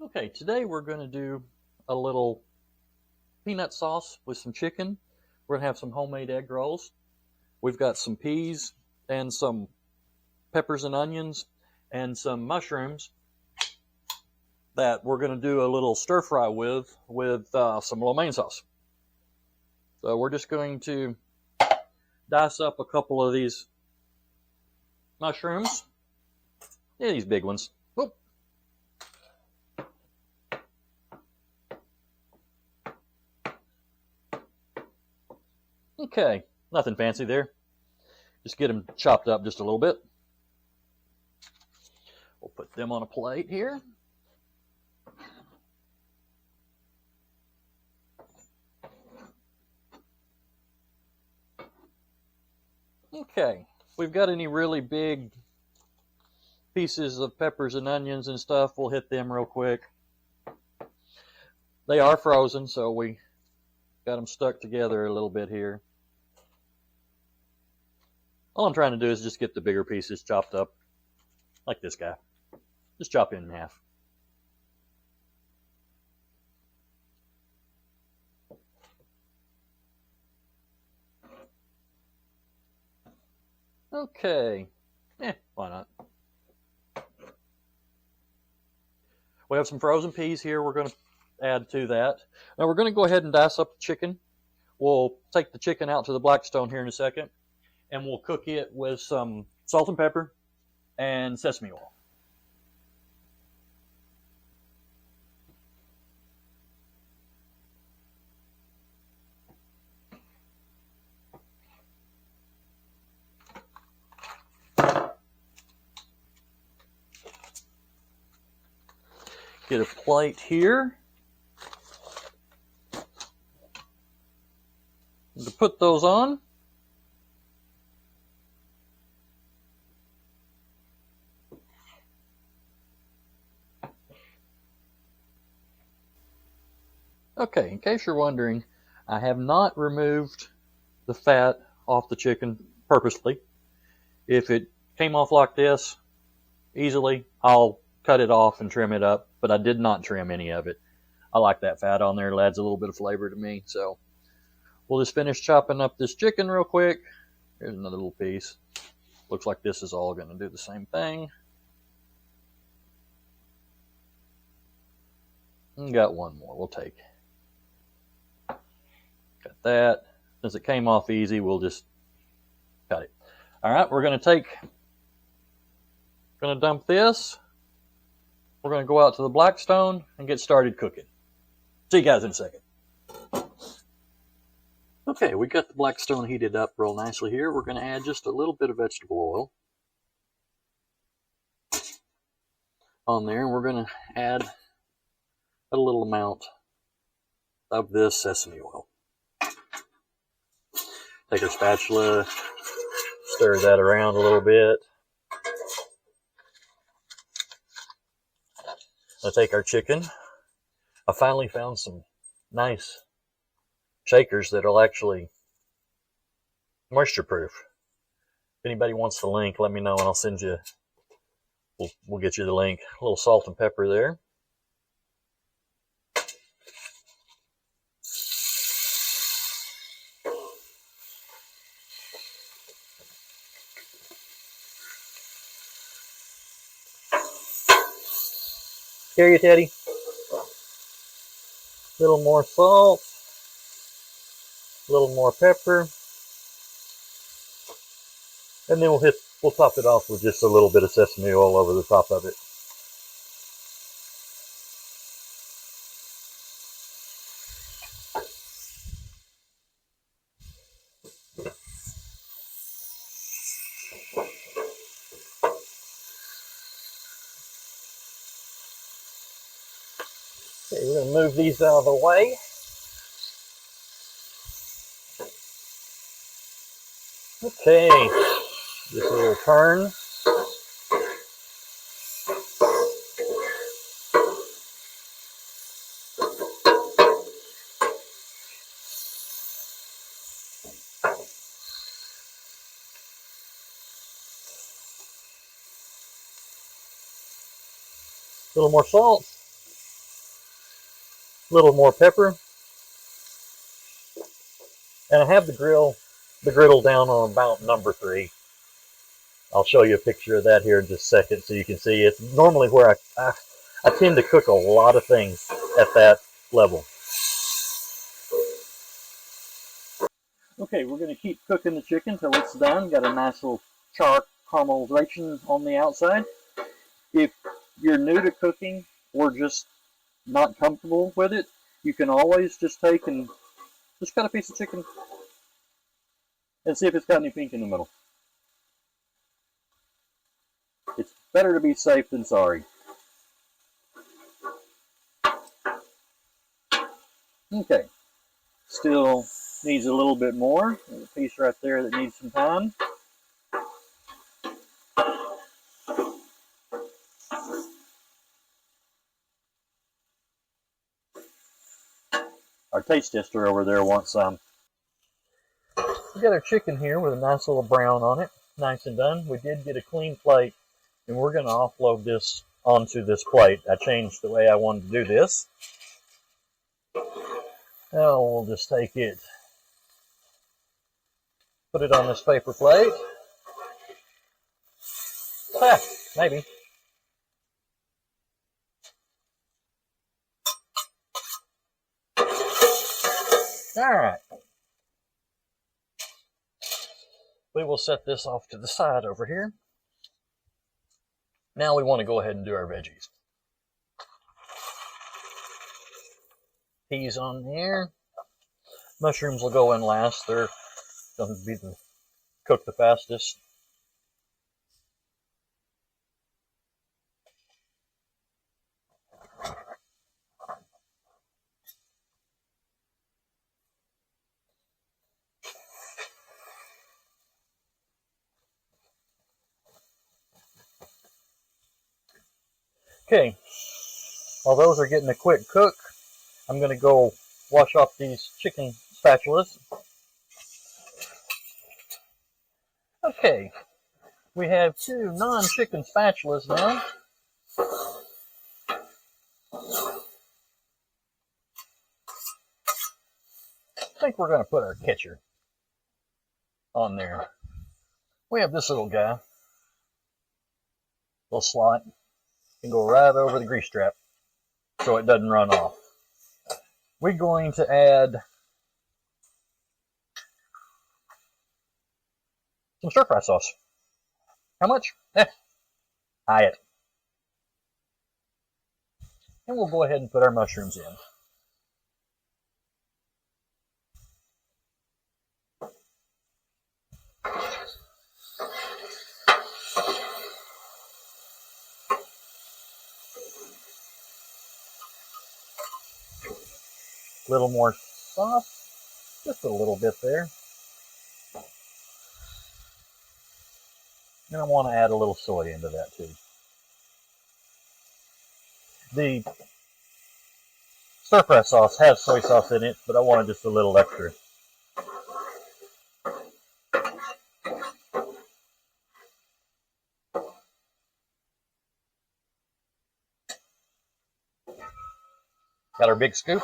Okay, today we're going to do a little peanut sauce with some chicken. We're going to have some homemade egg rolls. We've got some peas and some peppers and onions and some mushrooms that we're going to do a little stir fry with some lo mein sauce. So we're just going to dice up a couple of these mushrooms. Yeah, these big ones. Whoop. Okay, nothing fancy there. Just get them chopped up just a little bit. We'll put them on a plate here. Okay, if we've got any really big pieces of peppers and onions and stuff, we'll hit them real quick. They are frozen, so we got them stuck together a little bit here. All I'm trying to do is just get the bigger pieces chopped up, like this guy. Just chop it in half. Okay, why not? We have some frozen peas here we're going to add to that. Now we're going to go ahead and dice up the chicken. We'll take the chicken out to the Blackstone here in a second, and we'll cook it with some salt and pepper and sesame oil. Get a plate here. And to put those on, okay, in case you're wondering, I have not removed the fat off the chicken purposely. If it came off like this easily, I'll cut it off and trim it up, but I did not trim any of it. I like that fat on there. It adds a little bit of flavor to me. So we'll just finish chopping up this chicken real quick. Here's another little piece. Looks like this is all going to do the same thing. And got one more. We'll take. Got that. Since it came off easy, we'll just cut it. All right, we're going to dump this. We're going to go out to the Blackstone and get started cooking. See you guys in a second. Okay, we got the Blackstone heated up real nicely here. We're going to add just a little bit of vegetable oil on there, and we're going to add a little amount of this sesame oil. Take our spatula, stir that around a little bit. I'll take our chicken. I finally found some nice shakers that'll actually moisture proof. If anybody wants the link, let me know and I'll send you, we'll get you the link. A little salt and pepper there. Here you, Teddy. A little more salt. A little more pepper. And then we'll top it off with just a little bit of sesame oil over the top of it. Okay, we're going to move these out of the way. Okay, just a little turn. A little more salt. A little more pepper. And I have the griddle down on about number 3. I'll show you a picture of that here in just a second so you can see. It's normally where I tend to cook a lot of things at that level. Okay, we're going to keep cooking the chicken till it's done. Got a nice little char caramelization on the outside. If you're new to cooking or just not comfortable with it, you can always just take and just cut a piece of chicken and see if it's got any pink in the middle. It's better to be safe than sorry. Okay, still needs a little bit more. There's a piece right there that needs some time. Our taste tester over there wants some. We got our chicken here with a nice little brown on it, nice and done. We did get a clean plate, and we're going to offload this onto this plate. I changed the way I wanted to do this. Now we'll just take it, put it on this paper plate. Maybe. All right. We will set this off to the side over here. Now we want to go ahead and do our veggies. Peas on there. Mushrooms will go in last. They're going to be cook the fastest. Okay, while those are getting a quick cook, I'm going to go wash off these chicken spatulas. Okay, we have 2 non-chicken spatulas now. I think we're going to put our catcher on there. We have this little guy, little slot. Can go right over the grease trap so it doesn't run off. We're going to add some stir-fry sauce. How much? High it. And we'll go ahead and put our mushrooms in. A little more sauce, just a little bit there. And I want to add a little soy into that too. The stir-fry sauce has soy sauce in it, but I wanted just a little extra. Got our big scoop.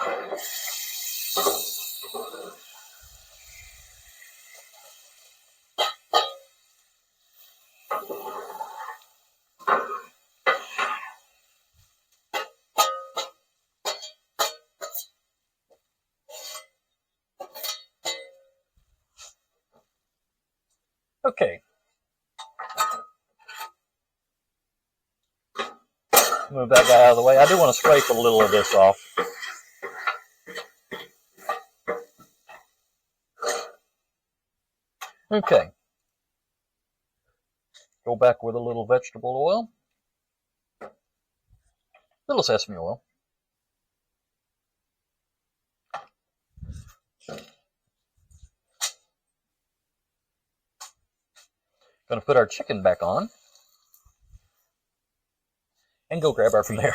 Okay. Move that guy out of the way. I do want to scrape a little of this off. Okay. Go back with a little vegetable oil. Little sesame oil. Going to put our chicken back on. And go grab our from there.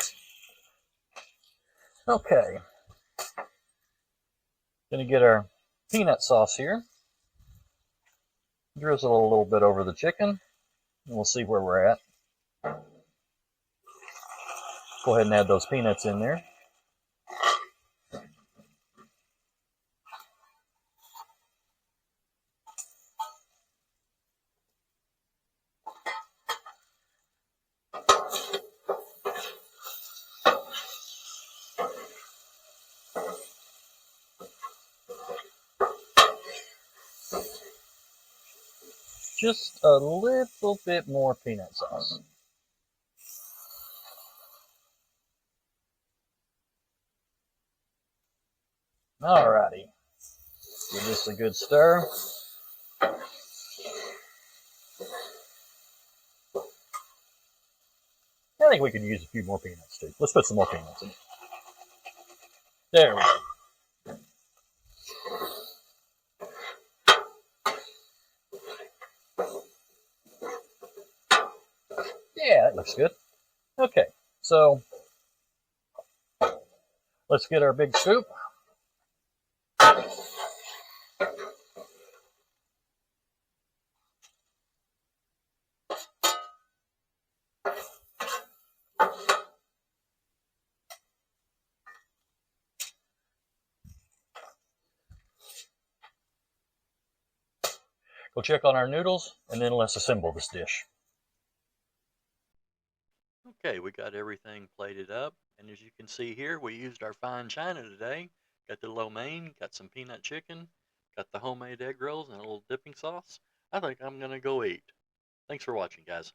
Okay. Going to get our peanut sauce here. Drizzle a little bit over the chicken. And we'll see where we're at. Go ahead and add those peanuts in there. just a little bit more peanut sauce. Alrighty, give this a good stir. I think we could use a few more peanuts too. Let's put some more peanuts in. There we go. Yeah, that looks good. Okay, so let's get our big scoop. Go check on our noodles, and then let's assemble this dish. Okay, we got everything plated up, and as you can see here, we used our fine china today. Got the lo mein, got some peanut chicken, got the homemade egg rolls and a little dipping sauce. I think I'm gonna go eat. Thanks for watching, guys.